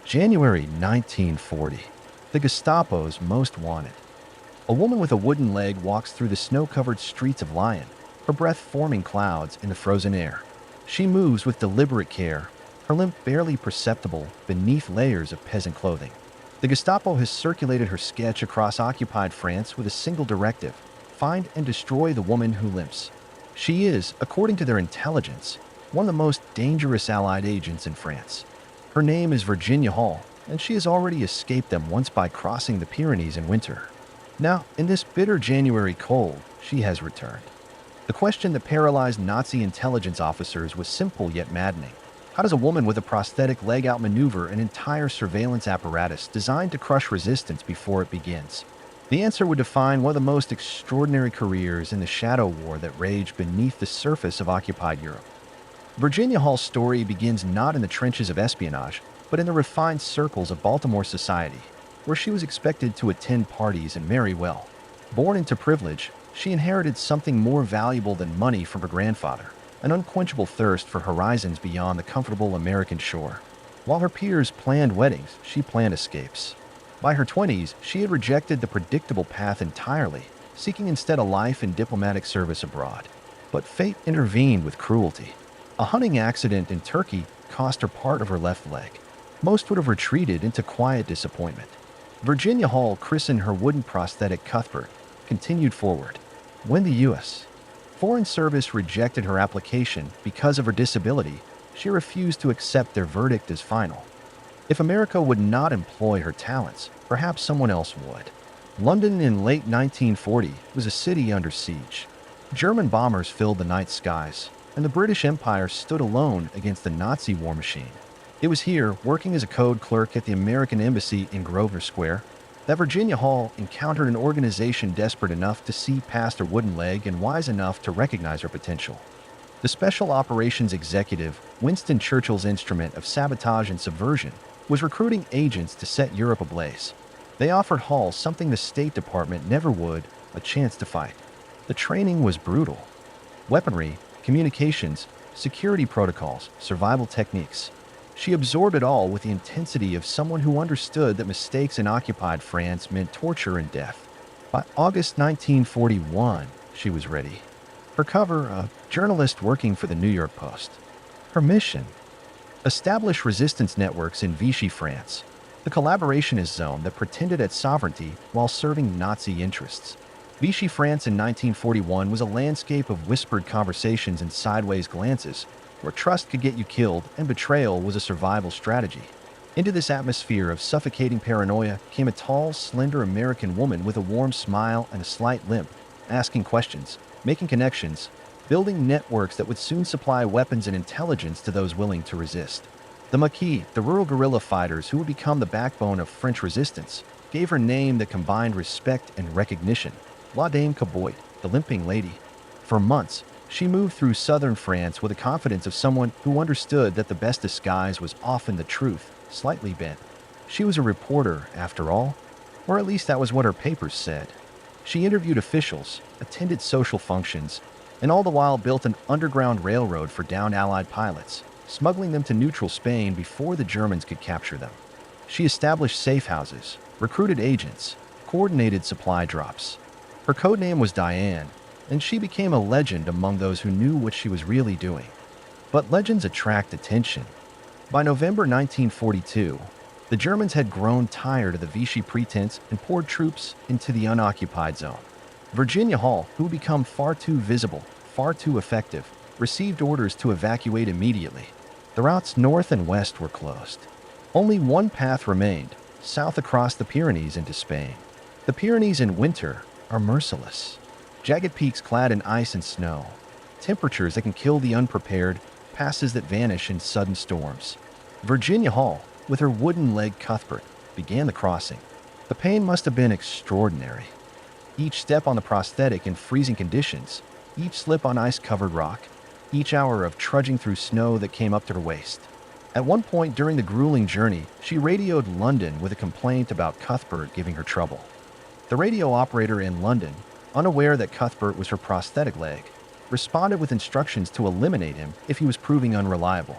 January 1940. The Gestapo's most wanted. A woman with a wooden leg walks through the snow-covered streets of Lyon, her breath forming clouds in the frozen air. She moves with deliberate care, her limp barely perceptible beneath layers of peasant clothing. The Gestapo has circulated her sketch across occupied France with a single directive: find and destroy the woman who limps. She is, according to their intelligence, one of the most dangerous Allied agents in France. Her name is Virginia Hall, and she has already escaped them once by crossing the Pyrenees in winter. Now, in this bitter January cold, she has returned. The question that paralyzed Nazi intelligence officers was simple yet maddening. How does a woman with a prosthetic leg outmaneuver an entire surveillance apparatus designed to crush resistance before it begins? The answer would define one of the most extraordinary careers in the shadow war that raged beneath the surface of occupied Europe. Virginia Hall's story begins not in the trenches of espionage, but in the refined circles of Baltimore society, where she was expected to attend parties and marry well. Born into privilege, she inherited something more valuable than money from her grandfather: an unquenchable thirst for horizons beyond the comfortable American shore. While her peers planned weddings, she planned escapes. By her 20s, she had rejected the predictable path entirely, seeking instead a life in diplomatic service abroad. But fate intervened with cruelty. A hunting accident in Turkey cost her part of her left leg. Most would have retreated into quiet disappointment. Virginia Hall, christened her wooden prosthetic Cuthbert, continued forward. When the U.S. Foreign Service rejected her application because of her disability, she refused to accept their verdict as final. If America would not employ her talents, perhaps someone else would. London in late 1940 was a city under siege. German bombers filled the night skies, and the British Empire stood alone against the Nazi war machine. It was here, working as a code clerk at the American Embassy in Grosvenor Square, that Virginia Hall encountered an organization desperate enough to see past her wooden leg and wise enough to recognize her potential. The Special Operations Executive, Winston Churchill's instrument of sabotage and subversion, was recruiting agents to set Europe ablaze. They offered Hall something the State Department never would: a chance to fight. The training was brutal. Weaponry, communications, security protocols, survival techniques. She absorbed it all with the intensity of someone who understood that mistakes in occupied France meant torture and death. By August 1941, she was ready. Her cover, a journalist working for the New York Post. Her mission: establish resistance networks in Vichy France, the collaborationist zone that pretended at sovereignty while serving Nazi interests. Vichy France in 1941 was a landscape of whispered conversations and sideways glances, where trust could get you killed and betrayal was a survival strategy. Into this atmosphere of suffocating paranoia came a tall, slender American woman with a warm smile and a slight limp, asking questions, making connections, building networks that would soon supply weapons and intelligence to those willing to resist. The Maquis, the rural guerrilla fighters who would become the backbone of French resistance, gave her name that combined respect and recognition: Dame Qui Boite, the Limping Lady. For months, she moved through southern France with the confidence of someone who understood that the best disguise was often the truth, slightly bent. She was a reporter, after all, or at least that was what her papers said. She interviewed officials, attended social functions, and all the while built an underground railroad for downed Allied pilots, smuggling them to neutral Spain before the Germans could capture them. She established safe houses, recruited agents, coordinated supply drops. Her codename was Diane, and she became a legend among those who knew what she was really doing. But legends attract attention. By November 1942, the Germans had grown tired of the Vichy pretense and poured troops into the unoccupied zone. Virginia Hall, who had become far too visible, far too effective, received orders to evacuate immediately. The routes north and west were closed. Only one path remained: south across the Pyrenees into Spain. The Pyrenees in winter are merciless. Jagged peaks clad in ice and snow, temperatures that can kill the unprepared, passes that vanish in sudden storms. Virginia Hall, with her wooden leg Cuthbert, began the crossing. The pain must have been extraordinary. Each step on the prosthetic in freezing conditions, each slip on ice-covered rock, each hour of trudging through snow that came up to her waist. At one point during the grueling journey, she radioed London with a complaint about Cuthbert giving her trouble. The radio operator in London, unaware that Cuthbert was her prosthetic leg, responded with instructions to eliminate him if he was proving unreliable.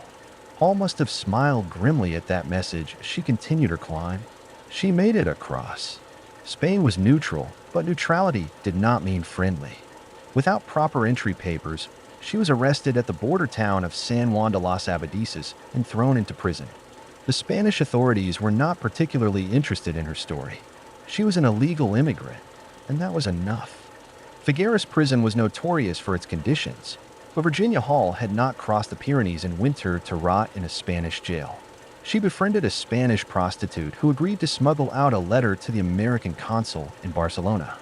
Hall must have smiled grimly at that message as she continued her climb. She made it across. Spain was neutral, but neutrality did not mean friendly. Without proper entry papers, she was arrested at the border town of San Juan de las Abadesas and thrown into prison. The Spanish authorities were not particularly interested in her story. She was an illegal immigrant, and that was enough. Figueres prison was notorious for its conditions, but Virginia Hall had not crossed the Pyrenees in winter to rot in a Spanish jail. She befriended a Spanish prostitute who agreed to smuggle out a letter to the American consul in Barcelona.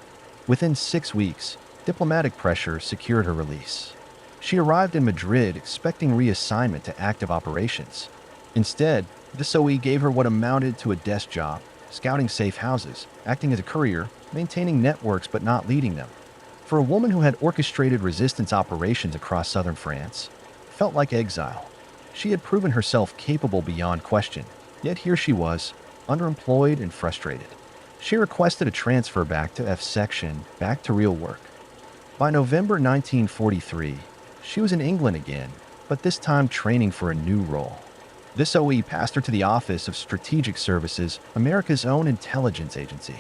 Within 6 weeks, diplomatic pressure secured her release. She arrived in Madrid expecting reassignment to active operations. Instead, the SOE gave her what amounted to a desk job, scouting safe houses, acting as a courier, maintaining networks but not leading them. For a woman who had orchestrated resistance operations across southern France, it felt like exile. She had proven herself capable beyond question, yet here she was, underemployed and frustrated. She requested a transfer back to F section, back to real work. By November 1943, she was in England again, but this time training for a new role. This OE passed her to the Office of Strategic Services, America's own intelligence agency.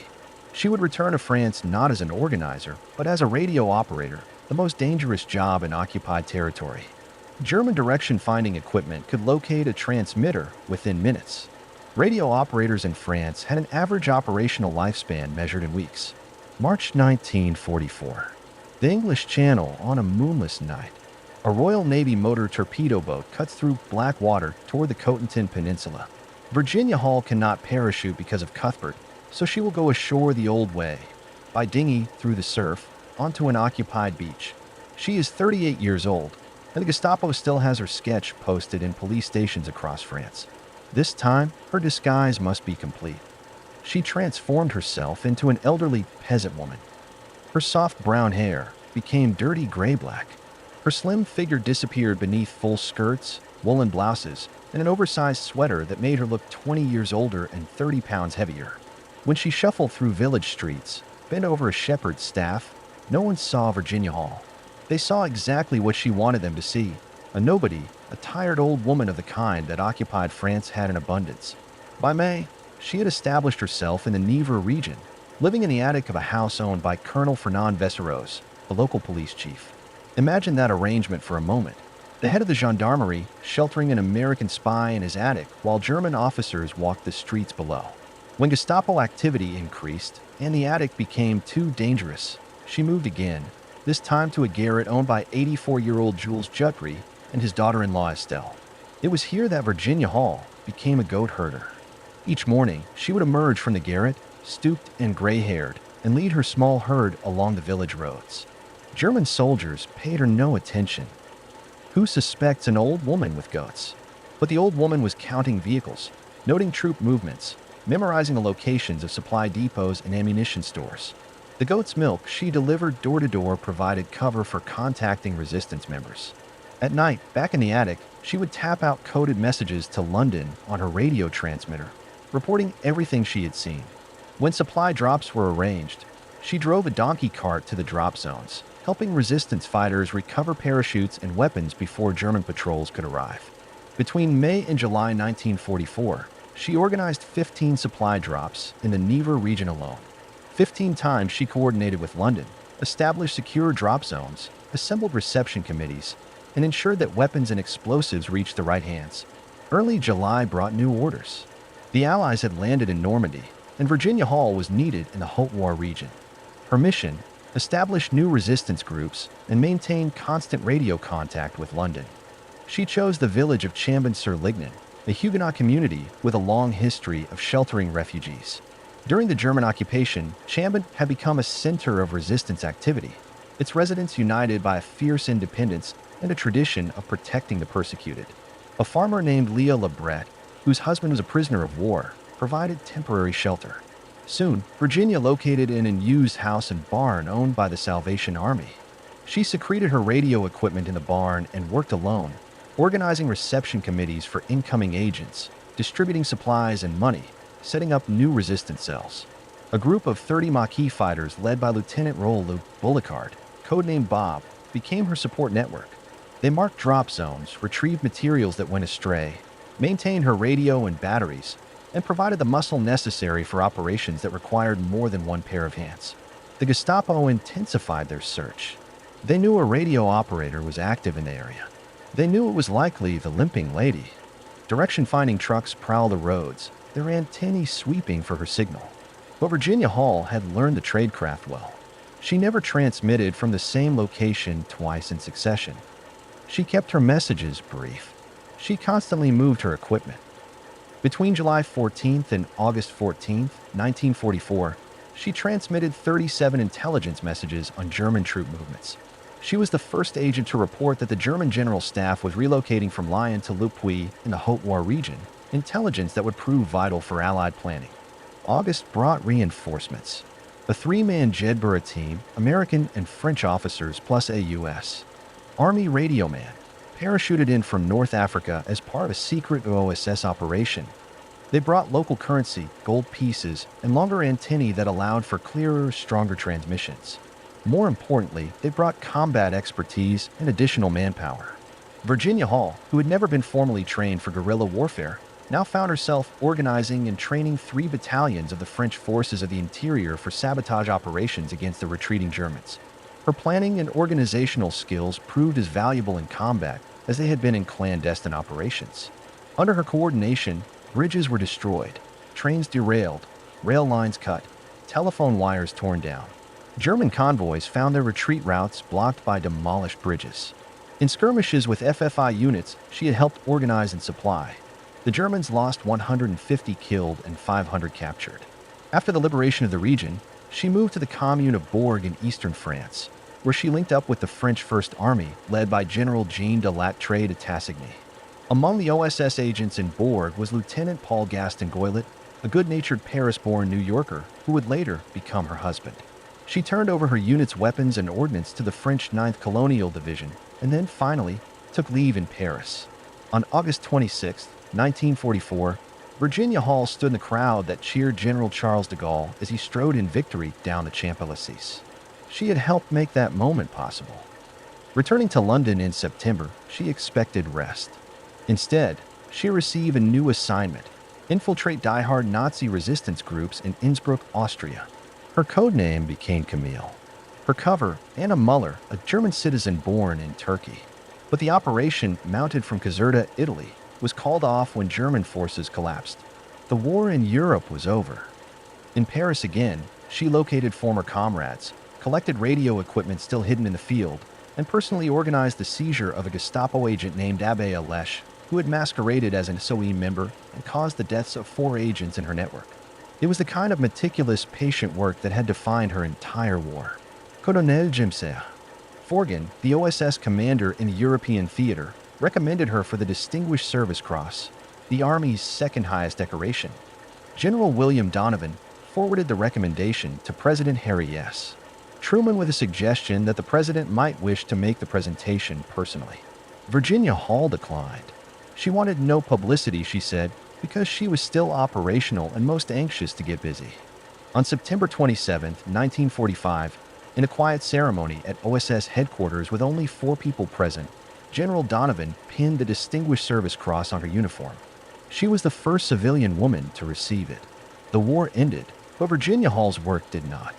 She would return to France not as an organizer, but as a radio operator, the most dangerous job in occupied territory. German direction-finding equipment could locate a transmitter within minutes. Radio operators in France had an average operational lifespan measured in weeks. March 1944. The English Channel on a moonless night. A Royal Navy motor torpedo boat cuts through black water toward the Cotentin Peninsula. Virginia Hall cannot parachute because of Cuthbert, so she will go ashore the old way, by dinghy through the surf, onto an occupied beach. She is 38 years old, and the Gestapo still has her sketch posted in police stations across France. This time, her disguise must be complete. She transformed herself into an elderly peasant woman. Her soft brown hair became dirty gray-black. Her slim figure disappeared beneath full skirts, woolen blouses, and an oversized sweater that made her look 20 years older and 30 pounds heavier. When she shuffled through village streets, bent over a shepherd's staff, no one saw Virginia Hall. They saw exactly what she wanted them to see, a nobody, a tired old woman of the kind that occupied France had in abundance. By May, she had established herself in the Nièvre region, living in the attic of a house owned by Colonel Fernand Vesseros, the local police chief. Imagine that arrangement for a moment. The head of the gendarmerie sheltering an American spy in his attic while German officers walked the streets below. When Gestapo activity increased and the attic became too dangerous, she moved again, this time to a garret owned by 84-year-old Jules Jutry and his daughter-in-law Estelle. It was here that Virginia Hall became a goat herder. Each morning, she would emerge from the garret, stooped and gray-haired, and lead her small herd along the village roads. German soldiers paid her no attention. Who suspects an old woman with goats? But the old woman was counting vehicles, noting troop movements, memorizing the locations of supply depots and ammunition stores. The goat's milk she delivered door-to-door provided cover for contacting resistance members. At night, back in the attic, she would tap out coded messages to London on her radio transmitter, reporting everything she had seen. When supply drops were arranged, she drove a donkey cart to the drop zones, helping resistance fighters recover parachutes and weapons before German patrols could arrive. Between May and July 1944, she organized 15 supply drops in the Nièvre region alone. 15 times she coordinated with London, established secure drop zones, assembled reception committees, and ensured that weapons and explosives reached the right hands. Early July brought new orders. The Allies had landed in Normandy, and Virginia Hall was needed in the Haute-Loire region. Her mission: establish new resistance groups and maintain constant radio contact with London. She chose the village of Chambon-sur-Lignon, a Huguenot community with a long history of sheltering refugees. During the German occupation, Chambon had become a center of resistance activity, its residents united by a fierce independence and a tradition of protecting the persecuted. A farmer named Leah Liberate, whose husband was a prisoner of war, provided temporary shelter. Soon, Virginia located an unused house and barn owned by the Salvation Army. She secreted her radio equipment in the barn and worked alone, organizing reception committees for incoming agents, distributing supplies and money, setting up new resistance cells. A group of 30 Maquis fighters led by Lieutenant Rollo Bullicard, codenamed Bob, became her support network. They marked drop zones, retrieved materials that went astray, maintained her radio and batteries, and provided the muscle necessary for operations that required more than one pair of hands. The Gestapo intensified their search. They knew a radio operator was active in the area. They knew it was likely the Limping Lady. Direction-finding trucks prowl the roads, their antennae sweeping for her signal. But Virginia Hall had learned the tradecraft well. She never transmitted from the same location twice in succession. She kept her messages brief. She constantly moved her equipment. Between July 14th and August 14th, 1944, she transmitted 37 intelligence messages on German troop movements. She was the first agent to report that the German General Staff was relocating from Lyon to Le Puy in the Haute-Loire region, intelligence that would prove vital for Allied planning. August brought reinforcements. A three-man Jedburgh team, American and French officers plus a U.S. Army radio man, parachuted in from North Africa as part of a secret OSS operation. They brought local currency, gold pieces, and longer antennae that allowed for clearer, stronger transmissions. More importantly, they brought combat expertise and additional manpower. Virginia Hall, who had never been formally trained for guerrilla warfare, now found herself organizing and training 3 battalions of the French forces of the interior for sabotage operations against the retreating Germans. Her planning and organizational skills proved as valuable in combat as they had been in clandestine operations. Under her coordination, bridges were destroyed, trains derailed, rail lines cut, telephone wires torn down. German convoys found their retreat routes blocked by demolished bridges. In skirmishes with FFI units she had helped organize and supply, the Germans lost 150 killed and 500 captured. After the liberation of the region, she moved to the commune of Bourg in eastern France, where she linked up with the French First Army, led by General Jean de Lattre de Tassigny. Among the OSS agents in Bourg was Lieutenant Paul Gaston Goylet, a good-natured Paris-born New Yorker who would later become her husband. She turned over her unit's weapons and ordnance to the French 9th Colonial Division, and then finally took leave in Paris. On August 26, 1944, Virginia Hall stood in the crowd that cheered General Charles de Gaulle as he strode in victory down the Champs-Élysées. She had helped make that moment possible. Returning to London in September, she expected rest. Instead, she received a new assignment: infiltrate die-hard Nazi resistance groups in Innsbruck, Austria. Her code name became Camille. Her cover, Anna Muller, a German citizen born in Turkey. But the operation, mounted from Caserta, Italy, was called off when German forces collapsed. The war in Europe was over. In Paris again, she located former comrades, collected radio equipment still hidden in the field, and personally organized the seizure of a Gestapo agent named Abbe Alesh, who had masqueraded as an SOE member and caused the deaths of 4 agents in her network. It was the kind of meticulous, patient work that had defined her entire war. Colonel Jimser Forgan, the OSS commander in the European theater, recommended her for the Distinguished Service Cross, the Army's second-highest decoration. General William Donovan forwarded the recommendation to President Harry S. Truman with a suggestion that the president might wish to make the presentation personally. Virginia Hall declined. She wanted no publicity, she said, because she was still operational and most anxious to get busy. On September 27, 1945, in a quiet ceremony at OSS headquarters with only 4 people present, General Donovan pinned the Distinguished Service Cross on her uniform. She was the first civilian woman to receive it. The war ended, but Virginia Hall's work did not.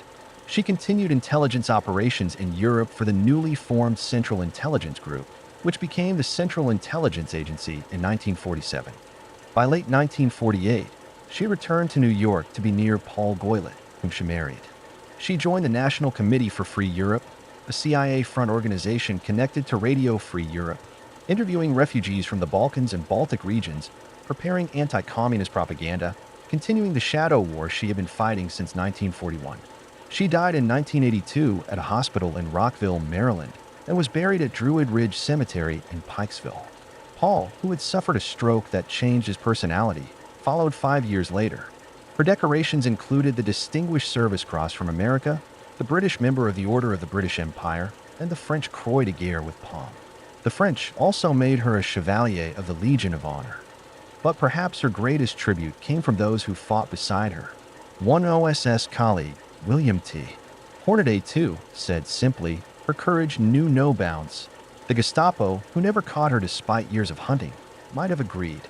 She continued intelligence operations in Europe for the newly formed Central Intelligence Group, which became the Central Intelligence Agency in 1947. By late 1948, she returned to New York to be near Paul Goylet, whom she married. She joined the National Committee for Free Europe, a CIA-front organization connected to Radio Free Europe, interviewing refugees from the Balkans and Baltic regions, preparing anti-communist propaganda, continuing the shadow war she had been fighting since 1941. She died in 1982 at a hospital in Rockville, Maryland, and was buried at Druid Ridge Cemetery in Pikesville. Paul, who had suffered a stroke that changed his personality, followed 5 years later. Her decorations included the Distinguished Service Cross from America, the British member of the Order of the British Empire, and the French Croix de Guerre with palm. The French also made her a Chevalier of the Legion of Honor. But perhaps her greatest tribute came from those who fought beside her. One OSS colleague, William T. Hornaday, too, said simply, her courage knew no bounds. The Gestapo, who never caught her despite years of hunting, might have agreed.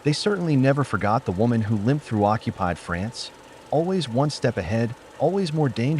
They certainly never forgot the woman who limped through occupied France, always one step ahead, always more dangerous.